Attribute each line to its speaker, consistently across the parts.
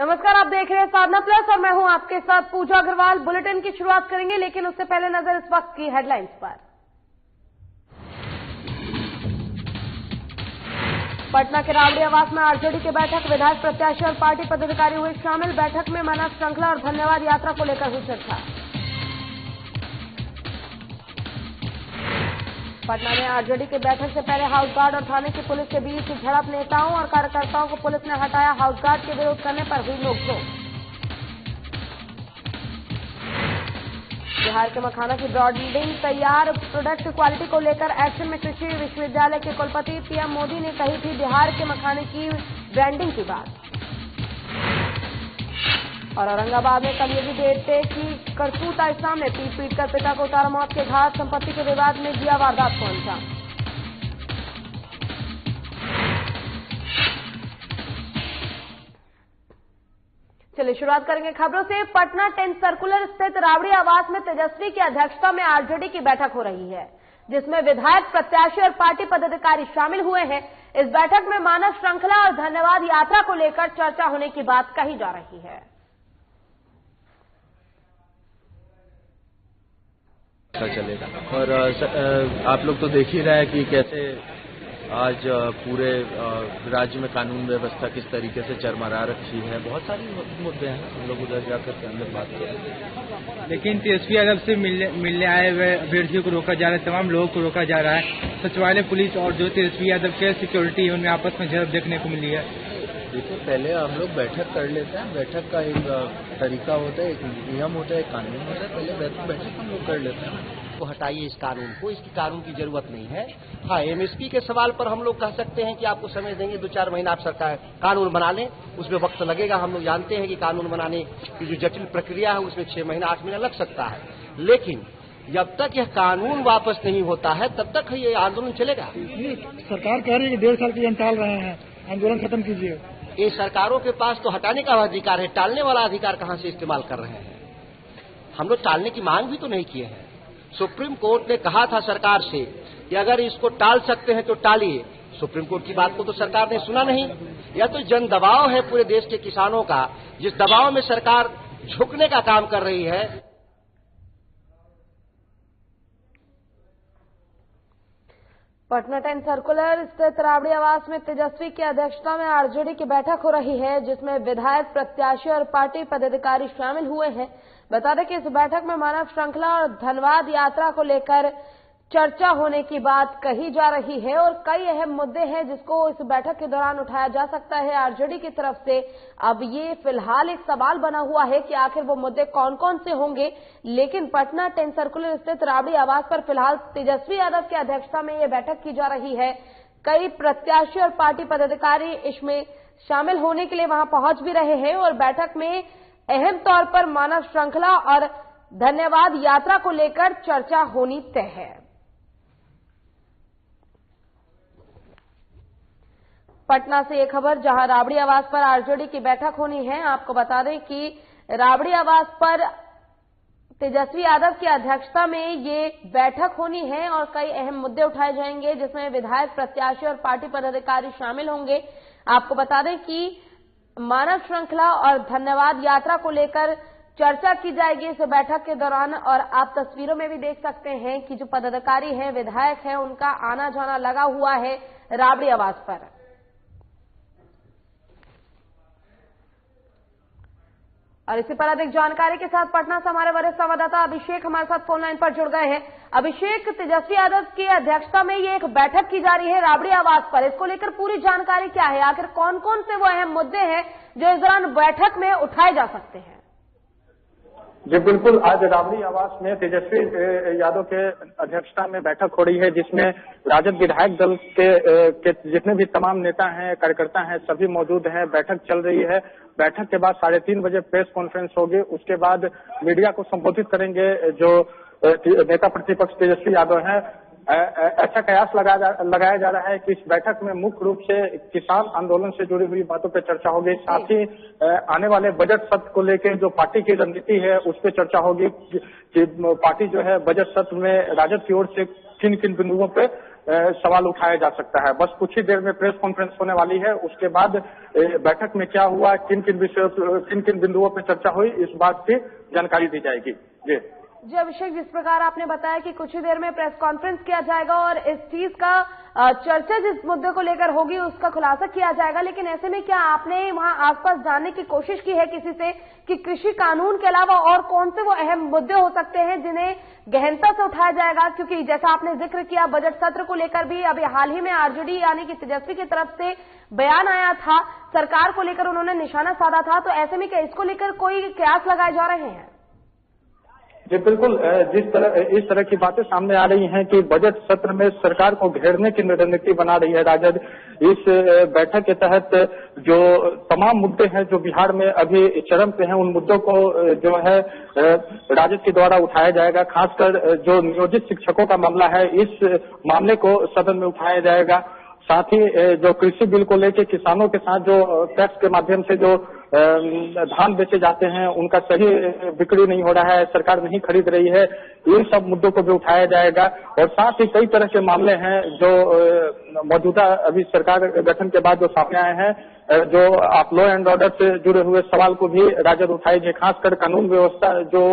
Speaker 1: नमस्कार, आप देख रहे हैं साधना प्लस और मैं हूं आपके साथ पूजा अग्रवाल। बुलेटिन की शुरुआत करेंगे, लेकिन उससे पहले नजर इस वक्त की हेडलाइंस पर। पटना के राबड़ी आवास में आरजेडी की बैठक, विधायक प्रत्याशी और पार्टी पदाधिकारी हुए शामिल। बैठक में मानव श्रृंखला और धन्यवाद यात्रा को लेकर हुई चर्चा। पटना में आरजेडी की बैठक से पहले हाउस गार्ड और थाने की पुलिस के बीच झड़प, नेताओं और कार्यकर्ताओं को पुलिस ने हटाया। हाउस गार्ड के विरोध करने पर हुई नोकझोंक। बिहार के मखाना की ब्रांडिंग तैयार, प्रोडक्ट क्वालिटी को लेकर एक्शन में कृषि विश्वविद्यालय के कुलपति। पीएम मोदी ने कही थी बिहार के मखाने की ब्रांडिंग की बात। और औरंगाबाद में कलयुगी बेटे की करतूत आई सामने, पीट कर पिता को उतारा मौत के घाट। संपत्ति के विवाद में दिया वारदात को अंजाम। चलिए शुरुआत करेंगे खबरों से। पटना 10 सर्कुलर स्थित राबड़ी आवास में तेजस्वी की अध्यक्षता में आरजेडी की बैठक हो रही है, जिसमें विधायक, प्रत्याशी और पार्टी पदाधिकारी शामिल हुए हैं। इस बैठक में मानव श्रृंखला और धन्यवाद यात्रा को लेकर चर्चा होने की बात कही जा रही है।
Speaker 2: चलेगा और आप लोग तो देख ही रहे हैं कि कैसे आज पूरे राज्य में कानून व्यवस्था किस तरीके से चरमरा रखी है। बहुत सारी मुद्दे हैं, हम लोग उधर जाकर के अंदर बात करें।
Speaker 3: लेकिन तेजस्वी यादव से मिलने आए हुए अभ्यर्थियों को रोका जा रहा है, तमाम लोगों को रोका जा रहा है। सचिवालय पुलिस और जो तेजस्वी यादव के सिक्योरिटी है उनमें आपस में झड़प देखने को मिली है।
Speaker 2: देखिए, पहले हम लोग बैठक कर लेते हैं। बैठक का एक तरीका होता है, एक नियम होता है, एक कानून होता है। पहले बैठक हम लोग कर लेते हैं।
Speaker 4: तो हटाइए इस कानून को, इसकी कानून की जरूरत नहीं है। हाँ, एमएसपी के सवाल पर हम लोग कह सकते हैं कि आपको समय देंगे, 2-4 महीना आप सरकार कानून बना लें, उसमें वक्त लगेगा। हम लोग जानते हैं कि कानून बनाने की जो जटिल प्रक्रिया है उसमें 6 महीना 8 महीना लग सकता है, लेकिन जब तक यह कानून वापस नहीं होता है तब तक ये आंदोलन चलेगा।
Speaker 3: सरकार कह रही है कि 1.5 साल की टाल रहे हैं, आंदोलन खत्म कीजिए।
Speaker 4: ये सरकारों के पास तो हटाने का अधिकार है, टालने वाला अधिकार कहाँ से इस्तेमाल कर रहे हैं। हम लोग टालने की मांग भी तो नहीं किए हैं। सुप्रीम कोर्ट ने कहा था सरकार से कि अगर इसको टाल सकते हैं तो टालिए। सुप्रीम कोर्ट की बात को तो सरकार ने सुना नहीं। यह तो जन दबाव है पूरे देश के किसानों का, जिस दबाव में सरकार झुकने का काम कर रही है।
Speaker 1: पटना 10 सर्कुलर स्थित राबड़ी आवास में तेजस्वी की अध्यक्षता में आरजेडी की बैठक हो रही है, जिसमें विधायक, प्रत्याशी और पार्टी पदाधिकारी शामिल हुए हैं। बता दें कि इस बैठक में मानव श्रृंखला और धन्यवाद यात्रा को लेकर चर्चा होने की बात कही जा रही है और कई अहम मुद्दे हैं जिसको इस बैठक के दौरान उठाया जा सकता है आरजेडी की तरफ से। अब ये फिलहाल एक सवाल बना हुआ है कि आखिर वो मुद्दे कौन कौन से होंगे, लेकिन पटना 10 सर्कुलर स्थित राबड़ी आवास पर फिलहाल तेजस्वी यादव की अध्यक्षता में ये बैठक की जा रही है। कई प्रत्याशी और पार्टी पदाधिकारी इसमें शामिल होने के लिए वहां पहुंच भी रहे हैं और बैठक में अहम तौर पर मानव श्रृंखला और धन्यवाद यात्रा को लेकर चर्चा होनी तय है। पटना से एक खबर, जहां राबड़ी आवास पर आरजेडी की बैठक होनी है। आपको बता दें कि राबड़ी आवास पर तेजस्वी यादव की अध्यक्षता में ये बैठक होनी है और कई अहम मुद्दे उठाए जाएंगे, जिसमें विधायक, प्रत्याशी और पार्टी पदाधिकारी शामिल होंगे। आपको बता दें कि मानव श्रृंखला और धन्यवाद यात्रा को लेकर चर्चा की जाएगी इस बैठक के दौरान। और आप तस्वीरों में भी देख सकते हैं कि जो पदाधिकारी हैं, विधायक हैं, उनका आना जाना लगा हुआ है राबड़ी आवास पर। और इसी पर अधिक जानकारी के साथ पटना से हमारे वरिष्ठ संवाददाता अभिषेक हमारे साथ फोन लाइन पर जुड़ गए हैं। अभिषेक, तेजस्वी यादव की अध्यक्षता में ये एक बैठक की जा रही है राबड़ी आवास पर, इसको लेकर पूरी जानकारी क्या है? आखिर कौन कौन से वो अहम मुद्दे हैं जो इस दौरान बैठक में उठाए जा सकते हैं?
Speaker 5: जी बिल्कुल, आज राबड़ी आवास में तेजस्वी यादव के अध्यक्षता में बैठक हो रही है, जिसमें राजद विधायक दल के जितने भी तमाम नेता हैं, कार्यकर्ता हैं, सभी मौजूद हैं। बैठक चल रही है। बैठक के बाद 3:30 बजे प्रेस कॉन्फ्रेंस होगी। उसके बाद मीडिया को संबोधित करेंगे जो नेता प्रतिपक्ष तेजस्वी यादव हैं। ऐसा कयास लगाया जा रहा है कि इस बैठक में मुख्य रूप से किसान आंदोलन से जुड़ी हुई बातों पर चर्चा होगी। साथ ही आने वाले बजट सत्र को लेकर जो पार्टी की रणनीति है उस पर चर्चा होगी कि पार्टी जो है बजट सत्र में राजद की ओर से किन किन बिंदुओं पे सवाल उठाया जा सकता है। बस कुछ ही देर में प्रेस कॉन्फ्रेंस होने वाली है, उसके बाद बैठक में क्या हुआ, किन किन बिंदुओं पर चर्चा हुई, इस बात की जानकारी दी जाएगी।
Speaker 1: जी अभिषेक, जिस प्रकार आपने बताया कि कुछ ही देर में प्रेस कॉन्फ्रेंस किया जाएगा और इस चीज का चर्चा जिस मुद्दे को लेकर होगी उसका खुलासा किया जाएगा, लेकिन ऐसे में क्या आपने वहां आसपास जानने की कोशिश की है किसी से कि कृषि कानून के अलावा और कौन से वो अहम मुद्दे हो सकते हैं जिन्हें गहनता से उठाया जाएगा? क्योंकि जैसा आपने जिक्र किया, बजट सत्र को लेकर भी अभी हाल ही में आरजेडी यानी कि तेजस्वी की तरफ से बयान आया था, सरकार को लेकर उन्होंने निशाना साधा था, तो ऐसे में क्या इसको लेकर कोई कयास लगाए जा रहे हैं?
Speaker 5: जी बिल्कुल, इस तरह की बातें सामने आ रही हैं कि बजट सत्र में सरकार को घेरने की रणनीति बना रही है राजद। इस बैठक के तहत जो तमाम मुद्दे हैं जो बिहार में अभी चरम पे हैं, उन मुद्दों को जो है राजद के द्वारा उठाया जाएगा। खासकर जो नियोजित शिक्षकों का मामला है, इस मामले को सदन में उठाया जाएगा। साथ ही जो कृषि बिल को लेकर किसानों के साथ जो टैक्स के माध्यम से जो धान बेचे जाते हैं, उनका सही बिक्री नहीं हो रहा है, सरकार नहीं खरीद रही है, इन सब मुद्दों को भी उठाया जाएगा। और साथ ही कई तरह के मामले हैं जो मौजूदा अभी सरकार गठन के बाद जो सामने आए हैं, जो आप लॉ एंड ऑर्डर से जुड़े हुए सवाल को भी राजद उठाएगी। खासकर कानून व्यवस्था जो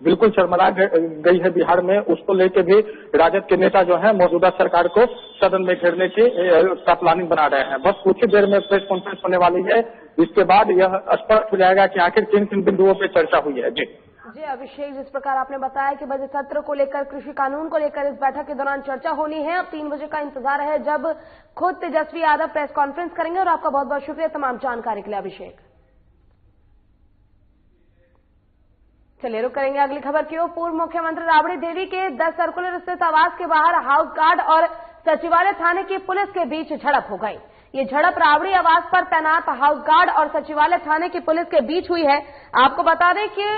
Speaker 5: बिल्कुल चरमरा गई है बिहार में, उसको लेकर भी राजद के नेता जो है मौजूदा सरकार को सदन में घेरने की प्लानिंग बना रहे हैं। बस कुछ ही देर में प्रेस कॉन्फ्रेंस होने वाली है, इसके बाद यह स्पष्ट हो जाएगा कि आखिर किन किन बिंदुओं पर चर्चा हुई है।
Speaker 1: जी अभिषेक, जिस प्रकार आपने बताया कि बजट सत्र को लेकर, कृषि कानून को लेकर इस बैठक के दौरान चर्चा होनी है। अब 3 बजे का इंतजार है जब खुद तेजस्वी यादव प्रेस कॉन्फ्रेंस करेंगे। और आपका बहुत बहुत शुक्रिया तमाम जानकारी के लिए अभिषेक। चलिए रुक करेंगे अगली खबर की ओर। पूर्व मुख्यमंत्री राबड़ी देवी के 10 सर्कुलर स्थित आवास के बाहर हाउस गार्ड और सचिवालय थाने की पुलिस के बीच झड़प हो गई। ये झड़प राबड़ी आवास पर तैनात हाउस गार्ड और सचिवालय थाने की पुलिस के बीच हुई है। आपको बता दें कि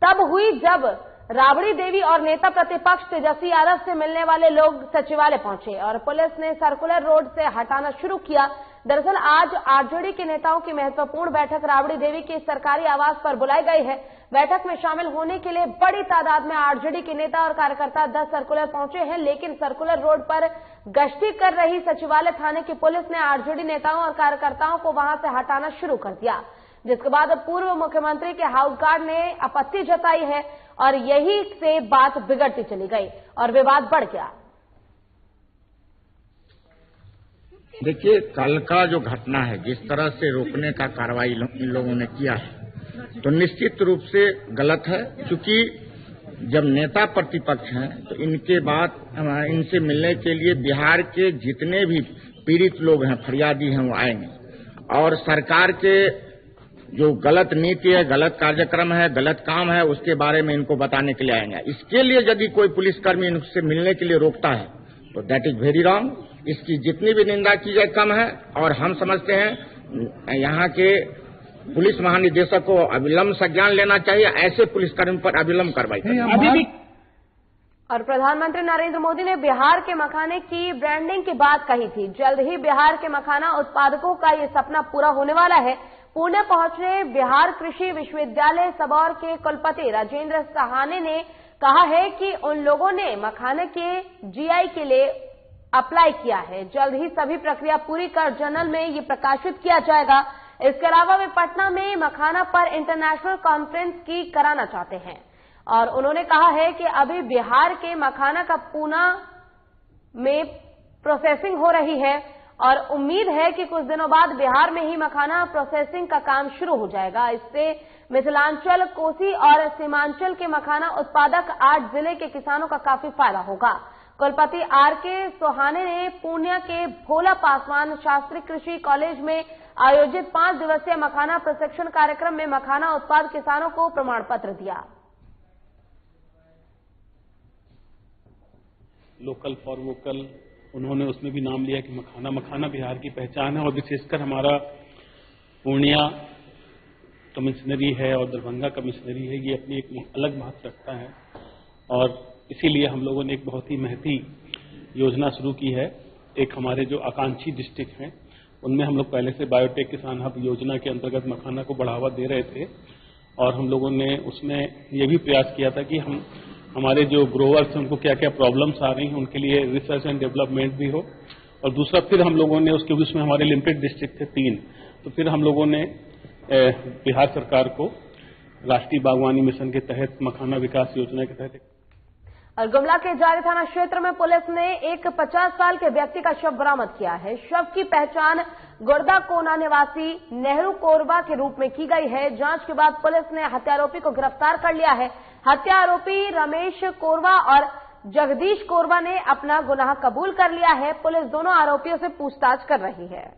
Speaker 1: तब हुई जब राबड़ी देवी और नेता प्रतिपक्ष तेजस्वी यादव से मिलने वाले लोग सचिवालय पहुंचे और पुलिस ने सर्कुलर रोड से हटाना शुरू किया। दरअसल आज आरजेडी के नेताओं की महत्वपूर्ण बैठक राबड़ी देवी के सरकारी आवास पर बुलाई गई है। बैठक में शामिल होने के लिए बड़ी तादाद में आरजेडी के नेता और कार्यकर्ता 10 सर्कुलर पहुंचे हैं, लेकिन सर्कुलर रोड पर गश्ती कर रही सचिवालय थाने की पुलिस ने आरजेडी नेताओं और कार्यकर्ताओं को वहां से हटाना शुरू कर दिया, जिसके बाद पूर्व मुख्यमंत्री के हाउस गार्ड ने आपत्ति जताई है और यही से बात बिगड़ती चली गई और विवाद बढ़ गया।
Speaker 6: देखिए, कल का जो घटना है, जिस तरह से रोकने का कार्रवाई इन लोगों ने किया है, तो निश्चित रूप से गलत है। क्योंकि जब नेता प्रतिपक्ष हैं तो इनके बाद इनसे मिलने के लिए बिहार के जितने भी पीड़ित लोग हैं, फरियादी हैं, वो आएंगे और सरकार के जो गलत नीति है, गलत कार्यक्रम है, गलत काम है, उसके बारे में इनको बताने के लिए आएंगे। इसके लिए यदि कोई पुलिसकर्मी इनसे मिलने के लिए रोकता है तो दैट इज वेरी रॉन्ग। इसकी जितनी भी निंदा की जाए कम है और हम समझते हैं यहाँ के पुलिस महानिदेशक को अविलंब संज्ञान लेना चाहिए। ऐसे पुलिसकर्मी पर अविलंब कार्रवाई करनी।
Speaker 1: और प्रधानमंत्री नरेंद्र मोदी ने बिहार के मखाने की ब्रांडिंग की बात कही थी। जल्द ही बिहार के मखाना उत्पादकों का ये सपना पूरा होने वाला है। पुणे पहुंचे बिहार कृषि विश्वविद्यालय सबौर के कुलपति राजेंद्र सहाने ने कहा है कि उन लोगों ने मखाने के जीआई के लिए अप्लाई किया है। जल्द ही सभी प्रक्रिया पूरी कर जर्नल में ये प्रकाशित किया जाएगा। इसके अलावा वे पटना में मखाना पर इंटरनेशनल कॉन्फ्रेंस की कराना चाहते हैं और उन्होंने कहा है कि अभी बिहार के मखाना का पूना में प्रोसेसिंग हो रही है और उम्मीद है कि कुछ दिनों बाद बिहार में ही मखाना प्रोसेसिंग का काम शुरू हो जाएगा। इससे मिथिलांचल, कोसी और सीमांचल के मखाना उत्पादक 8 जिले के किसानों का काफी फायदा होगा। कुलपति आर.के. सोहाने ने पूर्णिया के भोला पासवान शास्त्री कृषि कॉलेज में आयोजित 5 दिवसीय मखाना प्रशिक्षण कार्यक्रम में मखाना उत्पाद किसानों को प्रमाण पत्र दिया।
Speaker 7: लोकल फॉर वोकल, उन्होंने उसमें भी नाम लिया कि मखाना बिहार की पहचान है और विशेषकर हमारा पूर्णिया कमिश्नरी है और दरभंगा कमिश्नरी है, ये अपनी एक अलग महत्व रखता है और इसीलिए हम लोगों ने एक बहुत ही महती योजना शुरू की है। एक हमारे जो आकांक्षी डिस्ट्रिक्ट हैं उनमें हम लोग पहले से बायोटेक किसान हब योजना के अंतर्गत मखाना को बढ़ावा दे रहे थे और हम लोगों ने उसमें ये भी प्रयास किया था कि हम हमारे जो ग्रोवर्स हैं उनको क्या क्या प्रॉब्लम्स आ रही हैं, उनके लिए रिसर्च एंड डेवलपमेंट भी हो। और दूसरा फिर हम लोगों ने उसके उसमें हमारे लिमिटेड डिस्ट्रिक्ट थे 3, तो फिर हम लोगों ने बिहार सरकार को राष्ट्रीय बागवानी मिशन के तहत मखाना विकास योजना के तहत
Speaker 1: और गुमला के जारी थाना क्षेत्र में पुलिस ने एक 50 साल के व्यक्ति का शव बरामद किया है। शव की पहचान गुर्दा कोना निवासी नेहरू कोरबा के रूप में की गई है। जांच के बाद पुलिस ने हत्यारोपी को गिरफ्तार कर लिया है। हत्या आरोपी रमेश कोरबा और जगदीश कोरबा ने अपना गुनाह कबूल कर लिया है। पुलिस दोनों आरोपियों से पूछताछ कर रही है।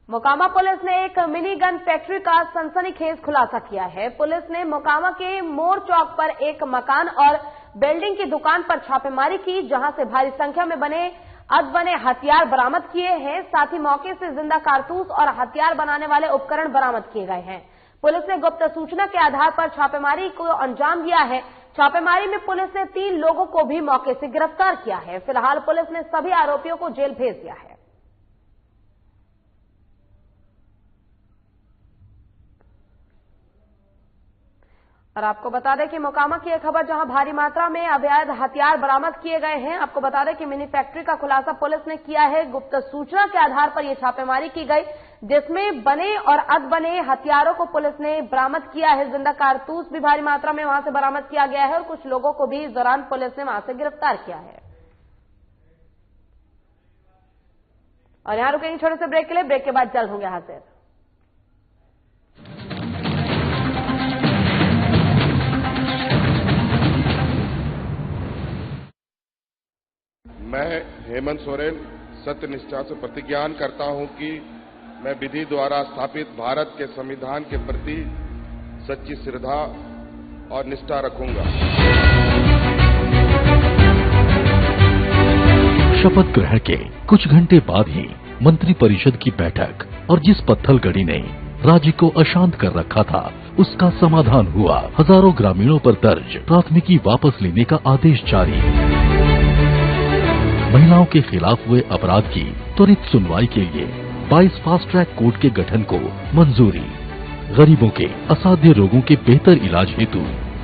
Speaker 1: मोकामा पुलिस ने एक मिनी गन फैक्ट्री का सनसनीखेज खुलासा किया है। पुलिस ने मोकामा के मोर चौक पर एक मकान और बिल्डिंग की दुकान पर छापेमारी की, जहां से भारी संख्या में बने हथियार बरामद किए हैं। साथ ही मौके से जिंदा कारतूस और हथियार बनाने वाले उपकरण बरामद किए गए हैं। पुलिस ने गुप्त सूचना के आधार पर छापेमारी को अंजाम दिया है। छापेमारी में पुलिस ने 3 लोगों को भी मौके से गिरफ्तार किया है। फिलहाल पुलिस ने सभी आरोपियों को जेल भेज दिया है। और आपको बता दें कि मोकामा की एक खबर जहां भारी मात्रा में अवैध हथियार बरामद किए गए हैं। आपको बता दें कि मिनी फैक्ट्री का खुलासा पुलिस ने किया है। गुप्त सूचना के आधार पर यह छापेमारी की गई, जिसमें बने और अधबने हथियारों को पुलिस ने बरामद किया है। जिंदा कारतूस भी भारी मात्रा में वहां से बरामद किया गया है और कुछ लोगों को भी इस दौरान पुलिस ने वहां से गिरफ्तार किया है। और यहां रुकेंगे छोटे से ब्रेक के लिए। ब्रेक के बाद जल्द होंगे हाजिर।
Speaker 8: मैं हेमंत सोरेन सत्यनिष्ठा से प्रतिज्ञान करता हूं कि मैं विधि द्वारा स्थापित भारत के संविधान के प्रति सच्ची श्रद्धा और निष्ठा रखूंगा।
Speaker 9: शपथ ग्रहण के कुछ घंटे बाद ही मंत्रिपरिषद की बैठक और जिस पत्थलगड़ी ने राज्य को अशांत कर रखा था उसका समाधान हुआ। हजारों ग्रामीणों पर दर्ज प्राथमिकी वापस लेने का आदेश जारी। महिलाओं के खिलाफ हुए अपराध की त्वरित सुनवाई के लिए 22 फास्ट ट्रैक कोर्ट के गठन को मंजूरी। गरीबों के असाध्य रोगों के बेहतर इलाज हेतु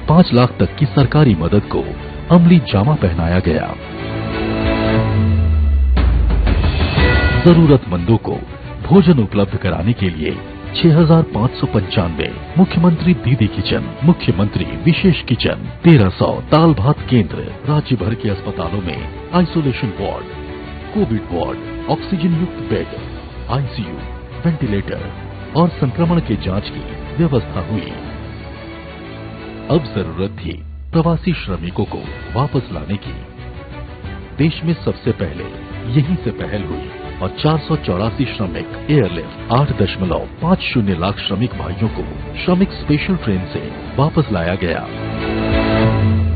Speaker 9: 5 लाख तक की सरकारी मदद को अमली जामा पहनाया गया। जरूरतमंदों को भोजन उपलब्ध कराने के लिए 6595 मुख्यमंत्री दीदी किचन, मुख्यमंत्री विशेष किचन, 1300 दाल भात केंद्र, राज्य भर के अस्पतालों में isolation ward, Covid ward, oxygen युक्त बेड, आईसीयू, वेंटिलेटर और संक्रमण के जांच की व्यवस्था हुई। अब जरूरत थी प्रवासी श्रमिकों को वापस लाने की। देश में सबसे पहले यहीं से पहल हुई और 484 श्रमिक एयरलिफ्ट 8.50 लाख श्रमिक भाइयों को श्रमिक स्पेशल ट्रेन से वापस लाया गया।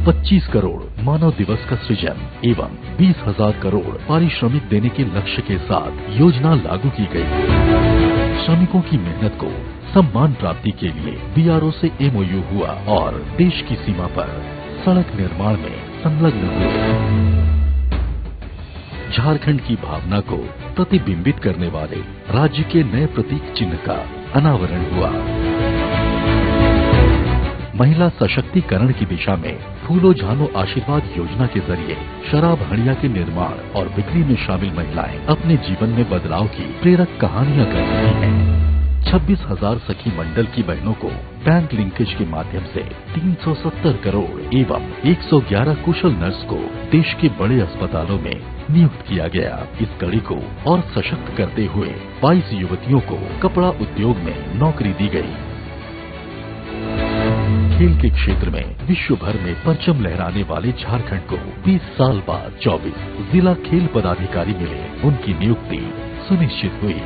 Speaker 9: 25 करोड़ मानव दिवस का सृजन एवं 20,000 करोड़ पारिश्रमिक देने के लक्ष्य के साथ योजना लागू की गई। श्रमिकों की मेहनत को सम्मान प्राप्ति के लिए बीआरओ से एमओयू हुआ और देश की सीमा पर सड़क निर्माण में संलग्न हुए। झारखंड की भावना को प्रतिबिंबित करने वाले राज्य के नए प्रतीक चिन्ह का अनावरण हुआ। महिला सशक्तिकरण की दिशा में फूलो झानो आशीर्वाद योजना के जरिए शराब हड़िया के निर्माण और बिक्री में शामिल महिलाएं अपने जीवन में बदलाव की प्रेरक कहानियां कर रही हैं। 26,000 सखी मंडल की बहनों को बैंक लिंकेज के माध्यम से 370 करोड़ एवं 111 कुशल नर्स को देश के बड़े अस्पतालों में नियुक्त किया गया। इस कड़ी को और सशक्त करते हुए 22 युवतियों को कपड़ा उद्योग में नौकरी दी गई। खेल के क्षेत्र में विश्व भर में परचम लहराने वाले झारखंड को 20 साल बाद 24 जिला खेल पदाधिकारी मिले, उनकी नियुक्ति सुनिश्चित हुई।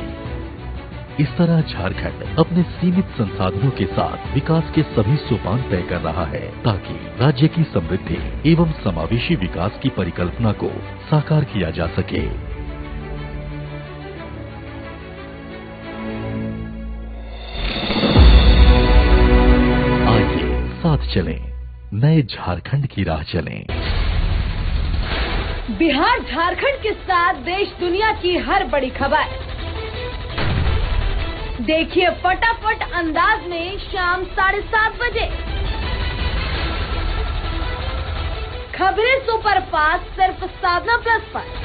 Speaker 9: इस तरह झारखंड अपने सीमित संसाधनों के साथ विकास के सभी सोपान तय कर रहा है ताकि राज्य की समृद्धि एवं समावेशी विकास की परिकल्पना को साकार किया जा सके। आइए साथ चलें, नए झारखंड की राह चलें।
Speaker 1: बिहार झारखंड के साथ देश दुनिया की हर बड़ी खबर देखिए फटाफट अंदाज में शाम 7:30 बजे खबरें सुपरफास्ट सिर्फ साधना प्लस पर।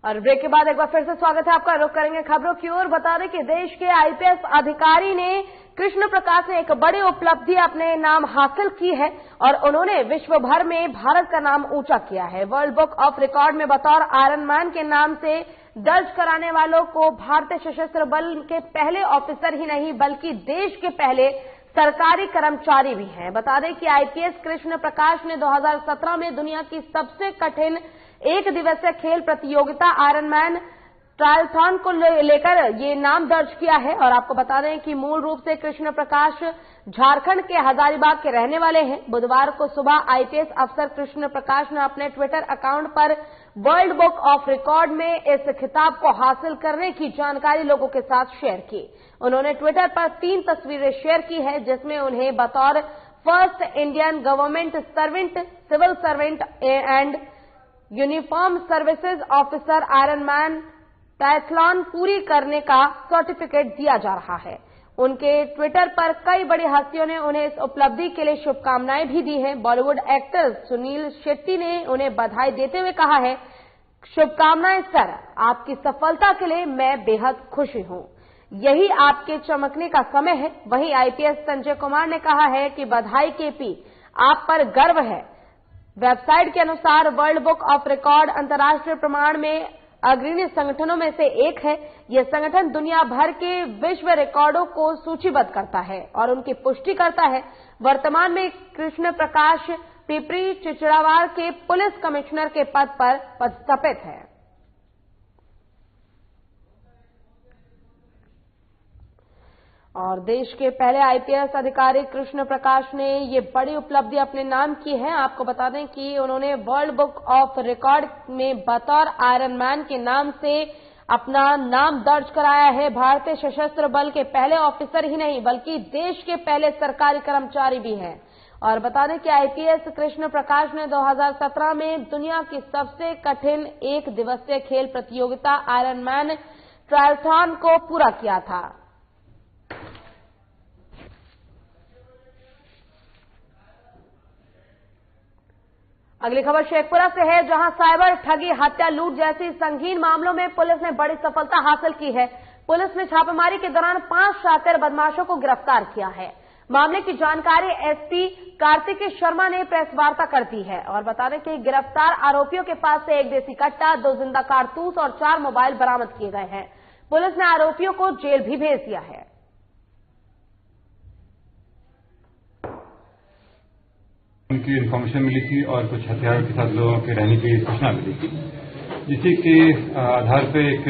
Speaker 1: और ब्रेक के बाद एक बार फिर से स्वागत है आपका। रुख करेंगे खबरों की ओर। बता दें कि देश के आईपीएस अधिकारी ने कृष्ण प्रकाश ने एक बड़ी उपलब्धि अपने नाम हासिल की है और उन्होंने विश्व भर में भारत का नाम ऊंचा किया है। वर्ल्ड बुक ऑफ रिकॉर्ड में बतौर आयरन मैन के नाम से दर्ज कराने वालों को भारतीय सशस्त्र बल के पहले ऑफिसर ही नहीं बल्कि देश के पहले सरकारी कर्मचारी भी हैं। बता दें कि आईपीएस कृष्ण प्रकाश ने 2017 में दुनिया की सबसे कठिन एक दिवसीय खेल प्रतियोगिता आयरन मैन ट्रायलथॉन को लेकर ये नाम दर्ज किया है। और आपको बता दें कि मूल रूप से कृष्ण प्रकाश झारखंड के हजारीबाग के रहने वाले हैं। बुधवार को सुबह आईपीएस अफसर कृष्ण प्रकाश ने अपने ट्विटर अकाउंट पर वर्ल्ड बुक ऑफ रिकॉर्ड में इस खिताब को हासिल करने की जानकारी लोगों के साथ शेयर की। उन्होंने ट्विटर पर 3 तस्वीरें शेयर की है जिसमें उन्हें बतौर first Indian government servant, civil servant and uniform services officer Ironman triathlon पूरी करने का सर्टिफिकेट दिया जा रहा है। उनके ट्विटर पर कई बड़ी हस्तियों ने उन्हें इस उपलब्धि के लिए शुभकामनाएं भी दी हैं। बॉलीवुड एक्टर सुनील शेट्टी ने उन्हें बधाई देते हुए कहा है, शुभकामनाएं सर, आपकी सफलता के लिए मैं बेहद खुश हूं। यही आपके चमकने का समय है। वहीं आईपीएस संजय कुमार ने कहा है कि बधाई केपी, आप पर गर्व है। वेबसाइट के अनुसार वर्ल्ड बुक ऑफ रिकॉर्ड अंतर्राष्ट्रीय प्रमाण में अग्रणी संगठनों में से एक है। यह संगठन दुनिया भर के विश्व रिकॉर्डों को सूचीबद्ध करता है और उनकी पुष्टि करता है। वर्तमान में कृष्ण प्रकाश पिपरी चिचड़ावाड़ के पुलिस कमिश्नर के पद पर पदस्थापित है। और देश के पहले आईपीएस अधिकारी कृष्ण प्रकाश ने ये बड़ी उपलब्धि अपने नाम की है। आपको बता दें कि उन्होंने वर्ल्ड बुक ऑफ रिकॉर्ड में बतौर आयरन मैन के नाम से अपना नाम दर्ज कराया है। भारतीय सशस्त्र बल के पहले ऑफिसर ही नहीं बल्कि देश के पहले सरकारी कर्मचारी भी हैं। और बता दें कि आईपीएस कृष्ण प्रकाश ने 2017 में दुनिया की सबसे कठिन एक दिवसीय खेल प्रतियोगिता आयरन मैन ट्रायलथॉन को पूरा किया था। अगली खबर शेखपुरा से है, जहां साइबर ठगी, हत्या, लूट जैसी संगीन मामलों में पुलिस ने बड़ी सफलता हासिल की है। पुलिस ने छापेमारी के दौरान 5 शातिर बदमाशों को गिरफ्तार किया है। मामले की जानकारी एसपी कार्तिकेय शर्मा ने प्रेस वार्ता कर दी है। और बता दें कि गिरफ्तार आरोपियों के पास से 1 देसी कट्टा, 2 जिंदा कारतूस और 4 मोबाइल बरामद किए गए हैं। पुलिस ने आरोपियों को जेल भी भेज दिया है।
Speaker 10: उनकी इन्फॉर्मेशन मिली थी और कुछ हथियारों के साथ लोगों के रहने की सूचना मिली थी, जिसी के आधार पर एक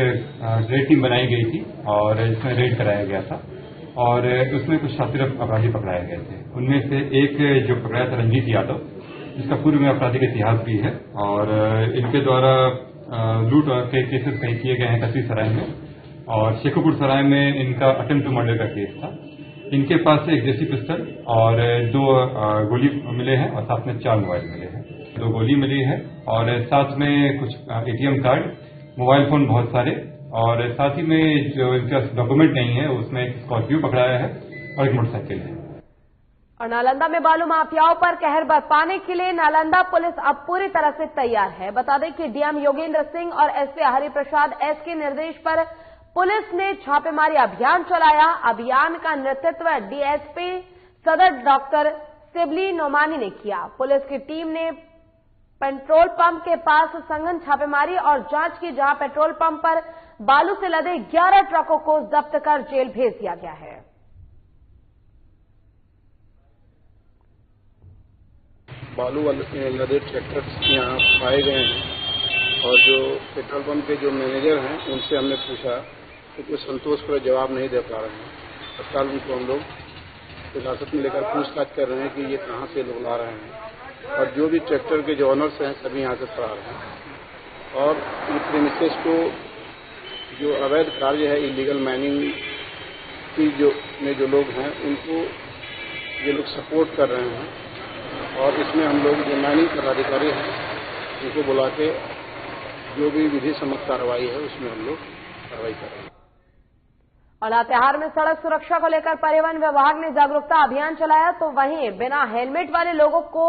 Speaker 10: रेड टीम बनाई गई थी और इसमें रेड कराया गया था और उसमें कुछ शातिर अपराधी पकड़ाए गए थे। उनमें से एक जो पकड़ाया था रंजीत यादव, जिसका पूर्व में आपराधिक इतिहास भी है और इनके द्वारा लूट के केसेस कई किए गए हैं कसी सराय में और शेखोपुर सराय में इनका अटेम्प्ट टू मर्डर का केस था। इनके पास से 1 देसी पिस्टल और 2 गोली मिले हैं और साथ में 4 मोबाइल मिले हैं। 2 गोली मिली है और साथ में कुछ एटीएम कार्ड, मोबाइल फोन बहुत सारे और साथ ही में जो इनका डॉक्यूमेंट नहीं है उसमें एक स्कॉर्पियो पकड़ाया है और एक मोटरसाइकिल है।
Speaker 1: और नालंदा में बालू माफियाओं पर कहर बरपाने के लिए नालंदा पुलिस अब पूरी तरह से तैयार है। बता दें कि डीएम योगेंद्र सिंह और एसपी हरिप्रसाद एस के निर्देश पर पुलिस ने छापेमारी अभियान चलाया। अभियान का नेतृत्व डीएसपी सदर डॉक्टर सिबली नोमानी ने किया। पुलिस की टीम ने पेट्रोल पंप के पास सघन छापेमारी और जांच की, जहां पेट्रोल पंप पर बालू से लदे 11 ट्रकों को जब्त कर जेल भेज दिया गया है।
Speaker 11: बालू लदे ट्रैक्टर्स यहाँ पाए गए हैं और जो पेट्रोल पंप के जो मैनेजर हैं उनसे हमने पूछा कि कुछ संतोषपूर्ण जवाब नहीं दे पा रहे हैं। तत्काल उनको हम लोग हिरासत में लेकर पूछताछ कर रहे हैं कि ये कहाँ से लोग ला रहे हैं और जो भी ट्रैक्टर के जो ऑनर्स हैं सभी यहाँ से फरार हैं। और इन प्रीमिसेस को जो अवैध कार्य है, इलीगल माइनिंग की जो लोग हैं उनको ये लोग सपोर्ट कर रहे हैं, और इसमें हम लोग जो माइनिंग पदाधिकारी हैं उनको बुला के जो भी विधि सम्मत कार्रवाई है उसमें हम लोग कार्रवाई कर रहे हैं।
Speaker 1: और लातेहार में सड़क सुरक्षा को लेकर परिवहन विभाग ने जागरूकता अभियान चलाया, तो वहीं बिना हेलमेट वाले लोगों को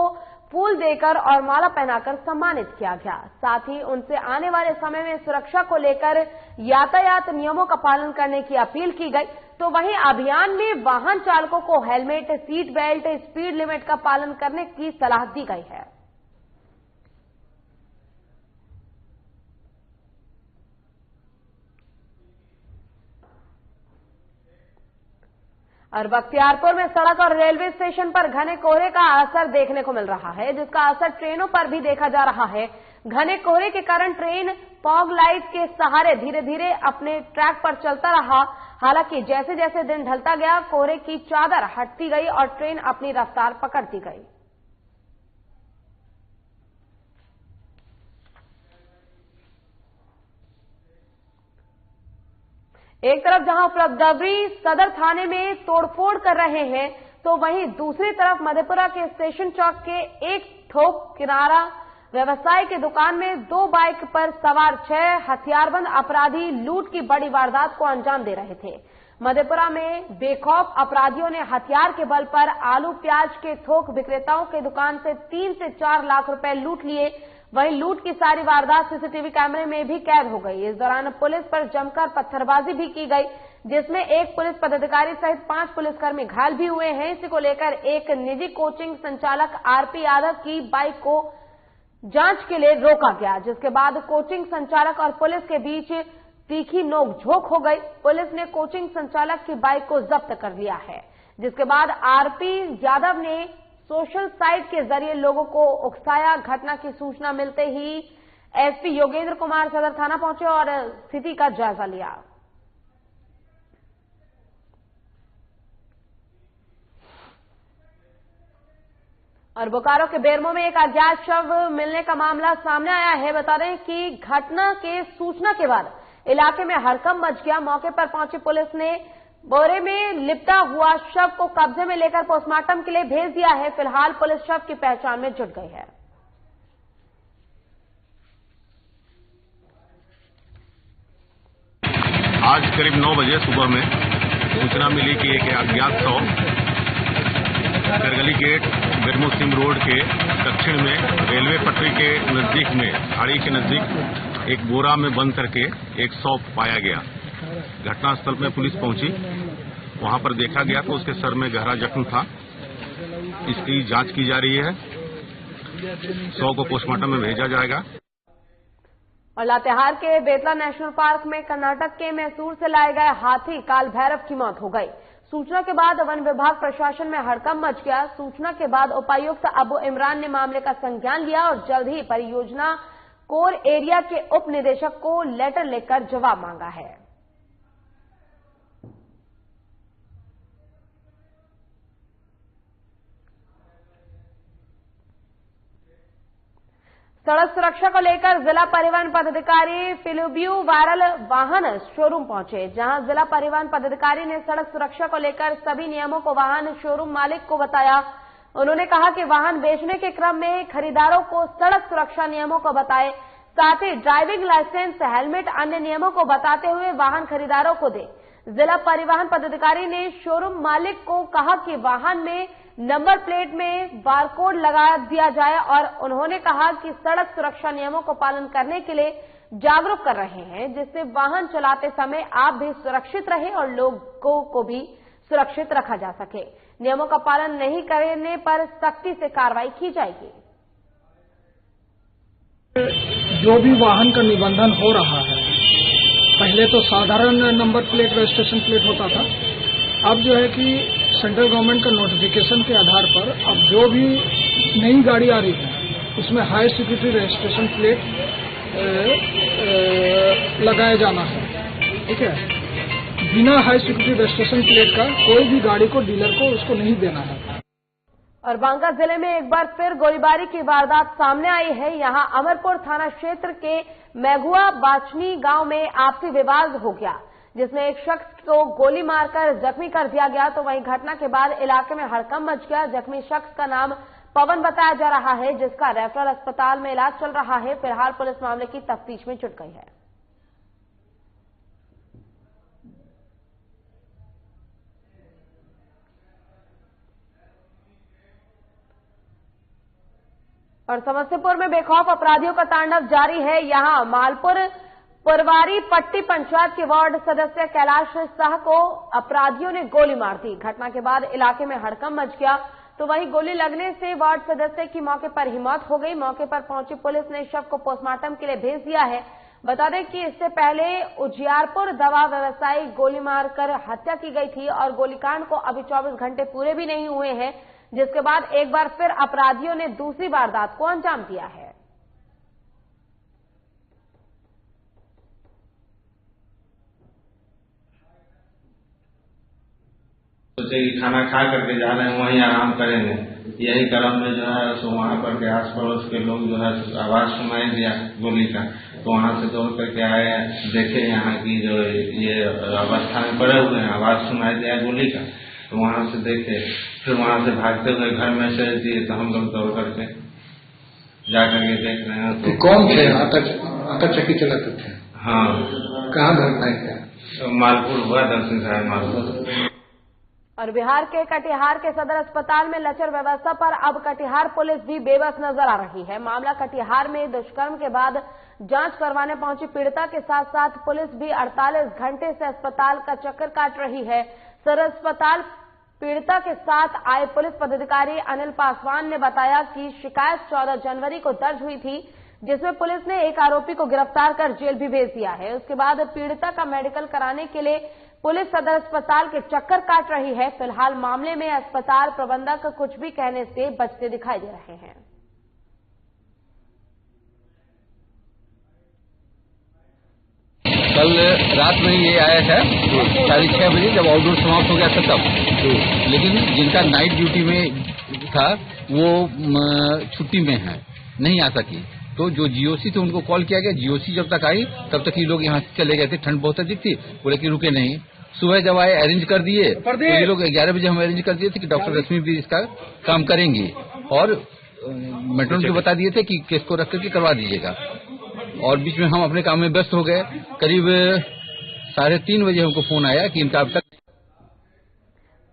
Speaker 1: फूल देकर और माला पहनाकर सम्मानित किया गया। साथ ही उनसे आने वाले समय में सुरक्षा को लेकर यातायात नियमों का पालन करने की अपील की गई। तो वहीं अभियान में वाहन चालकों को helmet, seat belt, speed limit का पालन करने की सलाह दी गई है। और बख्तियारपुर में सड़क और रेलवे स्टेशन पर घने कोहरे का असर देखने को मिल रहा है, जिसका असर ट्रेनों पर भी देखा जा रहा है। घने कोहरे के कारण ट्रेन फॉग लाइट के सहारे धीरे धीरे अपने ट्रैक पर चलता रहा। हालांकि जैसे जैसे दिन ढलता गया, कोहरे की चादर हटती गई और ट्रेन अपनी रफ्तार पकड़ती गई। एक तरफ जहां उपद्रवी सदर थाने में तोड़फोड़ कर रहे हैं, तो वहीं दूसरी तरफ मधेपुरा के स्टेशन चौक के एक थोक किराना व्यवसाय की दुकान में 2 बाइक पर सवार 6 हथियारबंद अपराधी लूट की बड़ी वारदात को अंजाम दे रहे थे। मधेपुरा में बेखौफ अपराधियों ने हथियार के बल पर आलू प्याज के थोक विक्रेताओं की दुकान से 3 से 4 लाख रुपए लूट लिए। वहीं लूट की सारी वारदात सीसीटीवी कैमरे में भी कैद हो गई। इस दौरान पुलिस पर जमकर पत्थरबाजी भी की गई, जिसमें एक पुलिस पदाधिकारी सहित 5 पुलिसकर्मी घायल भी हुए हैं। इसी को लेकर एक निजी कोचिंग संचालक आरपी यादव की बाइक को जांच के लिए रोका गया, जिसके बाद कोचिंग संचालक और पुलिस के बीच तीखी नोकझोंक हो गई। पुलिस ने कोचिंग संचालक की बाइक को जब्त कर लिया है, जिसके बाद आरपी यादव ने सोशल साइट के जरिए लोगों को उकसाया। घटना की सूचना मिलते ही एसपी योगेंद्र कुमार सदर थाना पहुंचे और स्थिति का जायजा लिया। और बोकारो के बेरमो में एक अज्ञात शव मिलने का मामला सामने आया है। बता दें कि घटना के सूचना के बाद इलाके में हड़कंप मच गया। मौके पर पहुंची पुलिस ने बोरे में लिपटा हुआ शव को कब्जे में लेकर पोस्टमार्टम के लिए भेज दिया है। फिलहाल पुलिस शव की पहचान में जुट गई है।
Speaker 12: आज करीब 9 बजे सुबह में सूचना मिली कि एक अज्ञात शव करगली गेट बेरमो सिम रोड के दक्षिण में रेलवे पटरी के नजदीक में खाड़ी के नजदीक एक बोरा में बंद करके एक शव पाया गया। घटनास्थल में पुलिस पहुंची, वहां पर देखा गया तो उसके सर में गहरा जख्म था। इसकी जांच की जा रही है। शव को पोस्टमार्टम में भेजा जाएगा।
Speaker 1: और लातेहार के बेतला नेशनल पार्क में कर्नाटक के मैसूर से लाए गए हाथी काल भैरव की मौत हो गई। सूचना के बाद वन विभाग प्रशासन में हड़कंप मच गया। सूचना के बाद उपायुक्त अबू इमरान ने मामले का संज्ञान लिया और जल्द ही परियोजना कोर एरिया के उप निदेशक को लेटर लिखकर जवाब मांगा है। सड़क सुरक्षा को लेकर जिला परिवहन पदाधिकारी फिलिब्यू वायरल वाहन शोरूम पहुंचे, जहां जिला परिवहन पदाधिकारी ने सड़क सुरक्षा को लेकर सभी नियमों को वाहन शोरूम मालिक को बताया। उन्होंने कहा कि वाहन बेचने के क्रम में खरीदारों को सड़क सुरक्षा नियमों को बताए, साथ ही ड्राइविंग लाइसेंस, हेलमेट, अन्य नियमों को बताते हुए वाहन खरीदारों को दे। जिला परिवहन पदाधिकारी ने शोरूम मालिक को कहा कि वाहन में नंबर प्लेट में बारकोड लगा दिया जाए और उन्होंने कहा कि सड़क सुरक्षा नियमों को पालन करने के लिए जागरूक कर रहे हैं, जिससे वाहन चलाते समय आप भी सुरक्षित रहे और लोगों को भी सुरक्षित रखा जा सके। नियमों का पालन नहीं करने पर सख्ती से कार्रवाई की जाएगी।
Speaker 13: जो भी वाहन का निबंधन हो रहा है, पहले तो साधारण नंबर प्लेट, रजिस्ट्रेशन प्लेट होता था। अब जो है कि सेंट्रल गवर्नमेंट का नोटिफिकेशन के आधार पर अब जो भी नई गाड़ी आ रही है उसमें हाई सिक्योरिटी रजिस्ट्रेशन प्लेट लगाया जाना है। ठीक है, बिना हाई सिक्योरिटी रजिस्ट्रेशन प्लेट का कोई भी गाड़ी को डीलर को उसको नहीं देना है।
Speaker 1: और बांका जिले में एक बार फिर गोलीबारी की वारदात सामने आई है। यहां अमरपुर थाना क्षेत्र के मैघुआ बाचनी गांव में आपसी विवाद हो गया, जिसमें एक शख्स को गोली मारकर जख्मी कर दिया गया। तो वहीं घटना के बाद इलाके में हड़कंप मच गया। जख्मी शख्स का नाम पवन बताया जा रहा है, जिसका रेफरल अस्पताल में इलाज चल रहा है। फिलहाल पुलिस मामले की तफ्तीश में जुट गई है। और समस्तीपुर में बेखौफ अपराधियों का तांडव जारी है। यहां मालपुर पुरवारी पट्टी पंचायत के वार्ड सदस्य कैलाश शाह को अपराधियों ने गोली मार दी। घटना के बाद इलाके में हड़कंप मच गया। तो वहीं गोली लगने से वार्ड सदस्य की मौके पर ही मौत हो गई। मौके पर पहुंची पुलिस ने शव को पोस्टमार्टम के लिए भेज दिया है। बता दें कि इससे पहले उजियारपुर दवा व्यवसायी गोली मारकर हत्या की गई थी और गोलीकांड को अभी 24 घंटे पूरे भी नहीं हुए हैं, जिसके बाद एक बार फिर अपराधियों ने दूसरी वारदात को अंजाम दिया है।
Speaker 14: सोचे कि खाना खा करके जा रहे हैं, वहीं आराम करेंगे। यही क्रम में जो है सो वहां पर के आस पड़ोस के लोग जो है आवाज सुनाई दिया गोली का, तो वहां से दौड़ करके आए, देखे यहाँ की जो ये अवस्था में पड़े हुए हैं, आवाज सुनाई दिया गोली का, तो वहां से देखे, फिर वहां से भागते हुए घर में से दिए, तो हम लोग दौड़ करके जा करके देख रहे हैं। तो
Speaker 15: कौन थे? आटा चक्की चलाते थे?
Speaker 14: हाँ।
Speaker 15: कहाँ घटना है?
Speaker 14: मालपुर हुआ, दर्शन साहब मालपुर।
Speaker 1: और बिहार के कटिहार के सदर अस्पताल में लचर व्यवस्था पर अब कटिहार पुलिस भी बेबस नजर आ रही है। मामला कटिहार में दुष्कर्म के बाद जांच करवाने पहुंची पीड़िता के साथ साथ पुलिस भी 48 घंटे से अस्पताल का चक्कर काट रही है। सदर अस्पताल पीड़िता के साथ आए पुलिस पदाधिकारी अनिल पासवान ने बताया कि शिकायत 14 जनवरी को दर्ज हुई थी, जिसमें पुलिस ने एक आरोपी को गिरफ्तार कर जेल भी भेज दिया है। उसके बाद पीड़िता का मेडिकल कराने के लिए पुलिस सदर अस्पताल के चक्कर काट रही है। फिलहाल मामले में अस्पताल प्रबंधक कुछ भी कहने से बचते दिखाई दे रहे हैं।
Speaker 16: कल रात में ये आया था 6:30 बजे, जब आउटडोर समाप्त हो गया था तब, लेकिन जिनका नाइट ड्यूटी में था वो छुट्टी में है, नहीं आ सकी। तो जो जीओसी थे उनको कॉल किया गया, जीओसी जब तक आई तब तक ये लोग यहाँ से चले गए थे। ठंड बहुत अधिक थी, बोले कि रुके नहीं। सुबह जब आए अरेंज कर दिए, तो ये लोग 11 बजे हम अरेंज कर दिए थे कि डॉक्टर रश्मि भी इसका काम करेंगी, और मेट्रोन को बता दिए थे कि केस को रख करके करवा दीजिएगा। और बीच में हम अपने काम में व्यस्त हो गए। करीब 3:30 बजे हमको फोन आया कि इनका अब तक।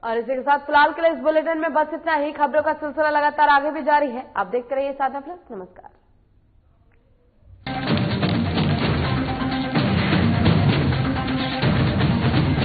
Speaker 1: और इसी के साथ फिलहाल के लिए इस बुलेटिन में बस इतना ही। खबरों का सिलसिला लगातार आगे भी जारी है। आप देखते रहिए साधना प्लस। नमस्कार।